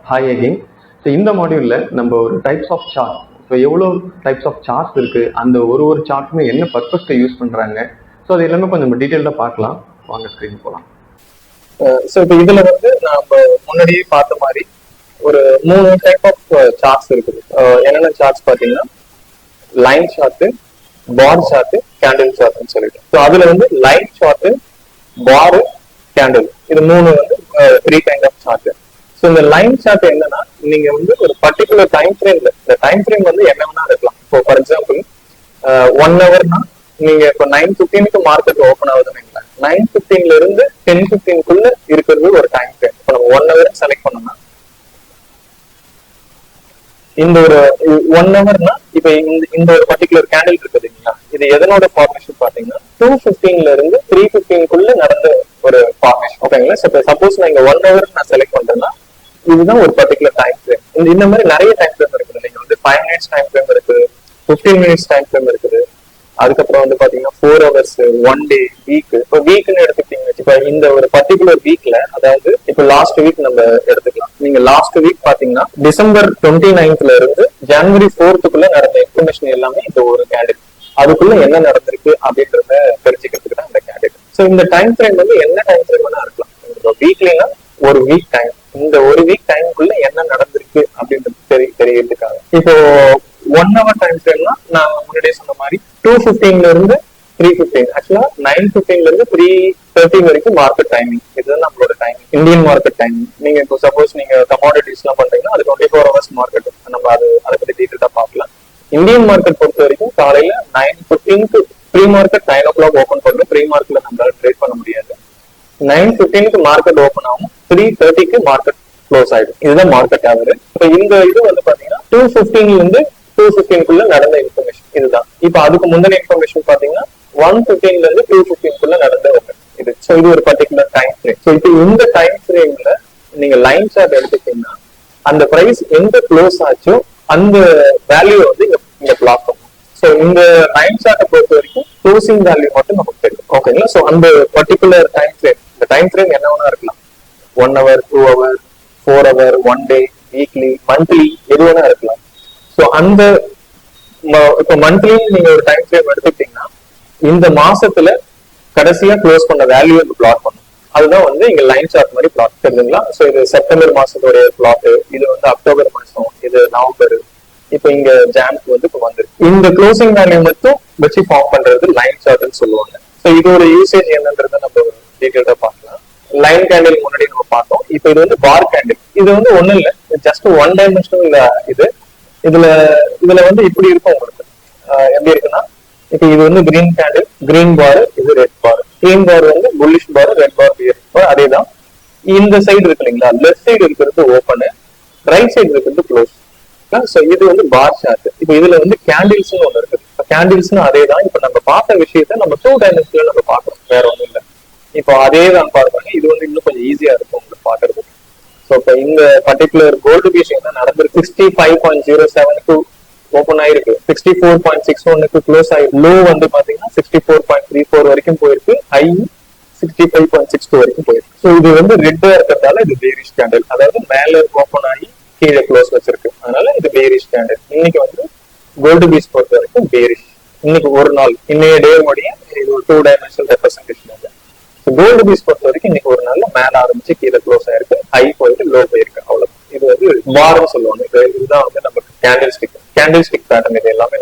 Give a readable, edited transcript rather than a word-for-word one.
Hi again. So இந்த மாடியூலில் நம்ம ஒரு டைப்ஸ் ஆஃப் சார்ட், ஸோ எவ்வளோ டைப்ஸ் ஆஃப் சார்ட்ஸ் இருக்குது, அந்த ஒரு சார்ட்டுமே என்ன பர்பஸ்க்கு யூஸ் பண்ணுறாங்க, ஸோ அது எல்லாமே கொஞ்சம் நம்ம டீட்டெயில்டாக பார்க்கலாம். வாங்க ஸ்க்ரீன் போகலாம். ஸோ இப்போ இதில் நம்ம முன்னாடியே பார்த்த மாதிரி ஒரு 3 டைப் ஆஃப் சார்ட்ஸ் இருக்குது. என்னென்ன சார்ட்ஸ் பார்த்தீங்கன்னா லைன் சார்ட்டு, பார் சார்ட்டு, கேண்டில் சார்ட்னு சொல்லிட்டு. ஸோ அதில் லைன் சார்ட்டு, பார், கேண்டில், இது 3 கைண்ட் ஆஃப் சார்ட். ஸோ இந்த லைன் சார்ட் என்னன்னா, நீங்க ஒரு பர்டிகுலர் டைம் ஃப்ரேம்ல, இந்த டைம் ஃப்ரேம் என்ன வேணா இருக்கலாம். இப்போ ஃபார் எக்ஸாம்பிள் 1 ஹவர்னா நீங்க இப்போ 9:15க்கு மார்க்கெட் ஓப்பன் ஆகுதுன்னு 9:15ல இருந்து 10:15க்குள்ள இருக்கிறது ஒரு டைம் ஃப்ரேம். இப்போ நம்ம 1 ஹவர் செலக்ட் பண்ணோம்னா இந்த ஒரு 1 ஹவர்னா இப்ப இந்த ஒரு பர்டிகுலர் கேண்டில் இருக்குது இல்லைங்களா, இது எதனோட ஃபார்மேஷன் பாத்தீங்கன்னா 2:15ல இருந்து 3:15க்குள்ள நடந்த ஒரு ஃபார்மேஷன். ஓகேங்களா. சப்போஸ் நான் இங்க 1 ஹவர் நான் செலக்ட் பண்றேன்னா இதுதான் ஒரு பர்டிகுலர் டைம் ஃப்ரேம். இந்த மாதிரி நிறைய டைம் ஃப்ரேம் இருக்குது. நீங்க 5 மினிட்ஸ் டைம் ஃப்ரேம் இருக்குது, 15 மினிட்ஸ் டைம் ஃப்ரேம் இருக்குது, அதுக்கப்புறம் பாத்தீங்கன்னா 4 ஹவர்ஸ், 1 டே, வீக். இப்போ வீக்னு எடுத்துக்கிட்டீங்க, இப்ப இந்த ஒரு பர்டிகுலர் வீக்ல, அதாவது இப்ப லாஸ்ட் வீக் நம்ம எடுத்துக்கலாம். நீங்க லாஸ்ட் வீக் பாத்தீங்கன்னா டிசம்பர் 29ல இருந்து ஜனவரி 4க்குள்ள நடந்த இன்ஃபர்மேஷன் எல்லாமே இந்த ஒரு கேண்டில், அதுக்குள்ள என்ன நடந்திருக்கு அப்படின்றத தெரிஞ்சுக்கிறதுக்கு தான் இந்த கேண்டில். ஸோ இந்த டைம் ஃப்ரேம் என்ன டைம் ஃப்ரேம் வேணா இருக்கலாம். வீக்லினா ஒரு வீக் டைம், இந்த ஒரு வீக் டைமுக்குள்ள என்ன நடந்திருக்கு அப்படின்றது தெரியறதுக்காக. இப்போ 1 ஹவர் டைம் ஃப்ரேம்னா நான் முன்னாடியே சொன்ன மாதிரி 2:15ல இருந்து 3:15, ஆக்சுவலா 9:15ல இருந்து 3:30 வரைக்கும் மார்க்கெட் டைமிங். இதுதான் நம்மளோட டைமிங், இந்தியன் மார்க்கெட் டைமிங். நீங்க இப்போ சப்போஸ் நீங்க கமாடிட்டிஸ் எல்லாம் பண்றீங்கன்னா அது 24 ஹவர்ஸ் மார்க்கெட். நம்ம அதை பத்தி டீட்டெயிலா பார்க்கலாம். இந்தியன் மார்க்கெட் பொறுத்த வரைக்கும் காலையில 9:15க்கு ப்ரீ மார்க்கெட் 9 o'clock ஓபன் பண்ணும். ப்ரீ மார்க்கெட்ல நம்மளால ட்ரேட் பண்ண முடியாது. 9:15க்கு மார்க்கெட் ஓபன் ஆகும், 3:30க்கு மார்க்கெட் க்ளோஸ் ஆயிடும். இதுதான் மார்க்கெட் ஆவரேஜ். இப்போ இந்த இது பாத்தீங்கன்னா 2:15ல இருந்து 2:15க்குள்ள நடந்த இன்ஃபர்மேஷன் இதுதான். இப்போ அதுக்கு முந்தின இன்ஃபர்மேஷன் பாத்தீங்கன்னா 1:15ல இருந்து 2:15க்குள்ள நடந்த இது. ஸோ இது ஒரு பர்டிகுலர் டைம் ஃப்ரேம். ஸோ இப்போ இந்த டைம் ஃப்ரேம்ல நீங்க லைன் சார்ட் எடுத்துட்டீங்கன்னா அந்த பிரைஸ் எங்க க்ளோஸ் ஆச்சோ அந்த வேல்யூ இங்க பிளாக் பண்ணும். ஸோ இந்த லைன் சார்ட்டை பொறுத்த வரைக்கும் க்ளோசிங் வேல்யூ மட்டும் நமக்கு தெரியும். ஓகேங்களா. ஸோ அந்த பர்டிகுலர் டைம் ஃப்ரேம், இந்த டைம் ஃப்ரேம் என்ன வேணா இருக்கலாம். 1 ஹவர், 2 ஹவர், 4 ஹவர், 1 டே, வீக்லி, மந்த்லி, எது வேணா இருக்கலாம். ஸோ அந்த இப்போ மந்த்லி நீங்க ஒரு டைம் ஃப்ரேம் எடுத்துக்கிட்டீங்கன்னா இந்த மாசத்துல கடைசியா க்ளோஸ் பண்ண வேல்யூ பிளாட் பண்ணும். அதுதான் இங்க லைன் சார்ட் மாதிரி பிளாட் தெரியுதுங்களா. ஸோ இது செப்டம்பர் மாசத்தோட பிளாட், இது அக்டோபர் மாசம், இது நவம்பர், இப்போ இங்க ஜானுக்கு இப்போ வந்துருக்கு. இந்த க்ளோசிங் வேல்யூ மட்டும் வச்சு ஃபார்ம் பண்றது லைன் சார்ட்னு சொல்லுவாங்க. ஸோ இதோட யூசேஜ் என்னன்றதை நம்ம டீட்டெயிலா பார்க்கலாம். லைன் கேண்டில் முன்னாடி நம்ம பார்த்தோம். இப்போ இது பார் கேண்டில். இது ஒண்ணும் இல்லை, ஜஸ்ட் 1 டைமென்ஷனல். இதுல இப்படி இருக்கும் உங்களுக்கு. எப்படி இருக்குன்னா இப்போ இது கிரீன் கேண்டில், கிரீன் பார், இது ரெட் பார். கிரீன் பார் புல்லிஷ் பார், ரெட் பார் பியர் பார். அதேதான் இந்த சைடு இருக்கு இல்லைங்களா, லெஃப்ட் சைடு இருக்கிறது ஓப்பனு, ரைட் சைடு இருக்கிறது க்ளோஸ். ஸோ இது பார் சார்ட். இப்போ இதுல கேண்டில்ஸ் ஒண்ணு இருக்கு. கேண்டில்ஸ்னு அதேதான். இப்போ நம்ம பார்த்த விஷயத்த நம்ம 2 டைமென்ஷன்ல நம்ம பார்க்கறோம், வேற ஒண்ணும் இல்லை. இப்போ அதே தான் பார்ப்பாங்க. இது இன்னும் கொஞ்சம் ஈஸியா இருக்கும் உங்களுக்கு பாக்குறது. ஸோ இப்போ இந்த பர்டிகுலர் கோல்டு பீஸ் என்ன நடந்திருக்கு, 65.07க்கு ஓப்பன் ஆயிருக்கு, 64.61க்கு க்ளோஸ் ஆயிருக்கு. லோ பாத்தீங்கன்னா 64.34 வரைக்கும் போயிருக்கு, ஹை 65.62 வரைக்கும் போயிருக்கு. ஸோ இது ரெட்டா இருக்கிறதால இது பேரிஷ் கேண்டில், அதாவது மேல ஓப்பன் ஆகி கீழே க்ளோஸ் வச்சிருக்கு, அதனால இது பேரிஷ் கேண்டில். இன்னைக்கு கோல்டு பீஸ் பொறுத்த வரைக்கும் பேரிஷ். இன்னைக்கு ஒரு நாள், இன்னைய டே உடைய இது ஒரு 2 டைமென்ஷனல் ரெப்ரசன்டேஷன். கோல்டு பீஸ் பொறுத்த வரைக்கும் இன்னைக்கு ஒரு நாள்ல மேல ஆரம்பிச்சு கீழே க்ளோஸ் ஆயிருக்கு, ஹை போயிட்டு லோ போயிருக்கு, அவ்வளவு. இது பார்னு சொல்லுவாங்க. இதுதான் நம்ம கேண்டில் ஸ்டிக் பேட்டர்ன். இது எல்லாமே